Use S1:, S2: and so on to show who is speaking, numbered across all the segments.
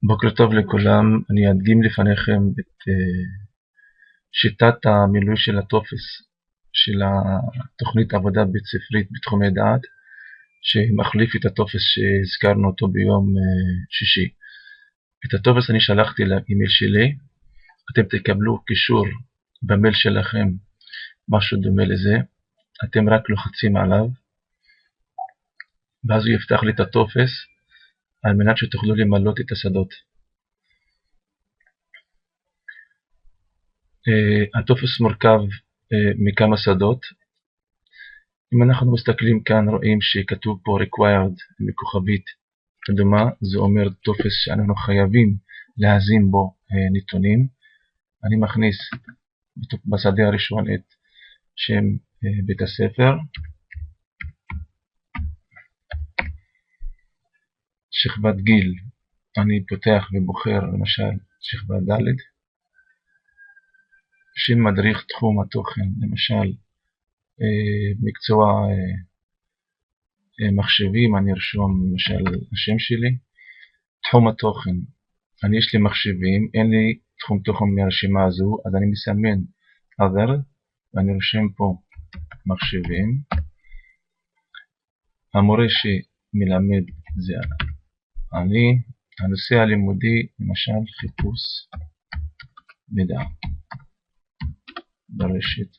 S1: בוקר טוב לכולם, אני אדגים לפניכם את שיטת המילוי של הטופס של התוכנית עבודה בית ספרית בתחומי דעת, שמחליף את הטופס שהזכרנו אותו ביום שישי. את הטופס אני שלחתי לאימייל שלי, אתם תקבלו קישור במייל שלכם, משהו דומה לזה, אתם רק לוחצים עליו, ואז הוא יפתח לי את הטופס, על מנת שתוכלו למלות את השדות. הטופס מורכב מכמה שדות. אם אנחנו מסתכלים כאן רואים שכתוב פה required מכוכבית אדומה, זה אומר טופס שאנחנו חייבים להזין בו נתונים. אני מכניס בשדה הראשון את שם בית הספר, שכבת גיל, אני פותח ובוחר למשל שכבת ד', שם מדריך תחום התוכן, למשל מקצוע מחשבים, אני ארשום למשל השם שלי. תחום התוכן, יש לי מחשבים, אין לי תחום תוכן מהרשימה הזו, אז אני מסמן other, ואני רושם פה מחשבים. המורה שמלמד זה אני. הנושא הלימודי, למשל חיפוש מידע ברשת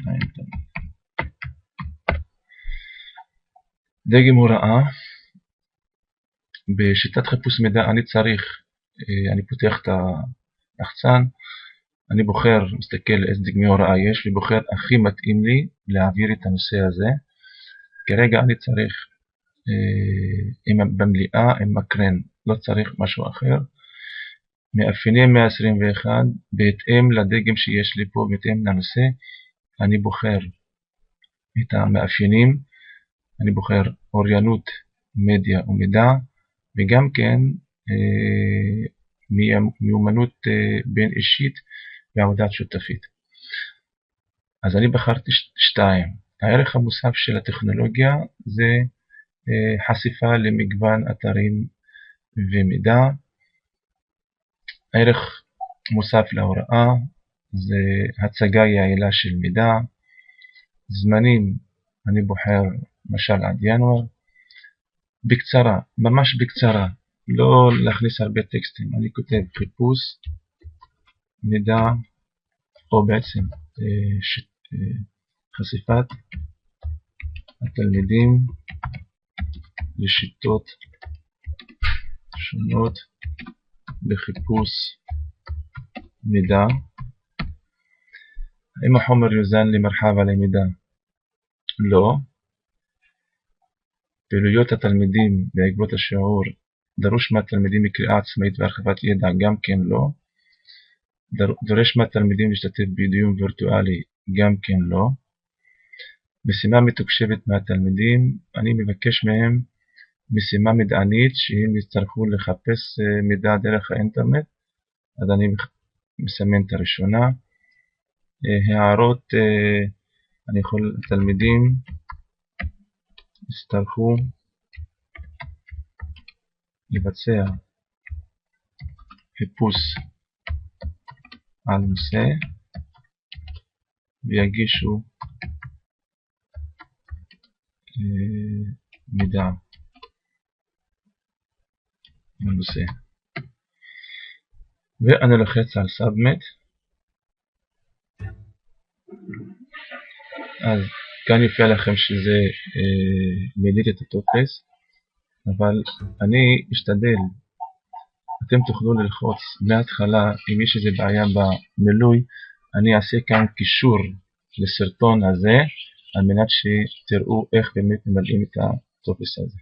S1: האינטרנט. דגם הוראה, בשיטת חיפוש מידע אני פותח את הלחצן, אני בוחר, מסתכל איזה דגמי הוראה יש, ובוחר הכי מתאים לי להעביר את הנושא הזה. כרגע אני צריך במליאה עם מקרן, לא צריך משהו אחר. מאפייני 121, בהתאם לדגם שיש לי פה, בהתאם לנושא, אני בוחר את המאפיינים, אני בוחר אוריינות, מדיה ומידע, וגם כן מיומנות בין אישית ועבודת שותפית. אז אני בחרתי 2. הערך המוסף של הטכנולוגיה זה חשיפה למגוון אתרים ומידע. ערך מוסף להוראה זה הצגה יעילה של מידע. זמנים, אני בוחר למשל עד ינואר. בקצרה, ממש בקצרה, לא להכניס הרבה טקסטים, אני כותב חיפוש מידע, או בעצם חשיפת התלמידים לשיטות שונות בחיפוש מידע. האם החומר יוזן למרחב הלמידה? לא. פעילויות התלמידים בעקבות השיעור, דרוש מהתלמידים מקריאה עצמאית והרחבת ידע? גם כן לא. דורש מהתלמידים להשתתף בדיון וירטואלי? גם כן לא. משימה מתוקשבת מהתלמידים, אני מבקש מהם משימה מדענית שהם יצטרכו לחפש מידע דרך האינטרנט, אז אני מסמן את הראשונה. הערות, התלמידים יצטרכו לבצע חיפוש על נושא ויגישו מידע בנושא, ואני לוחץ על Submit. אז כאן יופיע לכם שזה מילאתי את הטופס, אבל אני אשתדל, אתם תוכלו ללחוץ מההתחלה. אם יש איזה בעיה במילוי, אני אעשה כאן קישור לסרטון הזה, על מנת שתראו איך באמת ממלאים את הטופס הזה.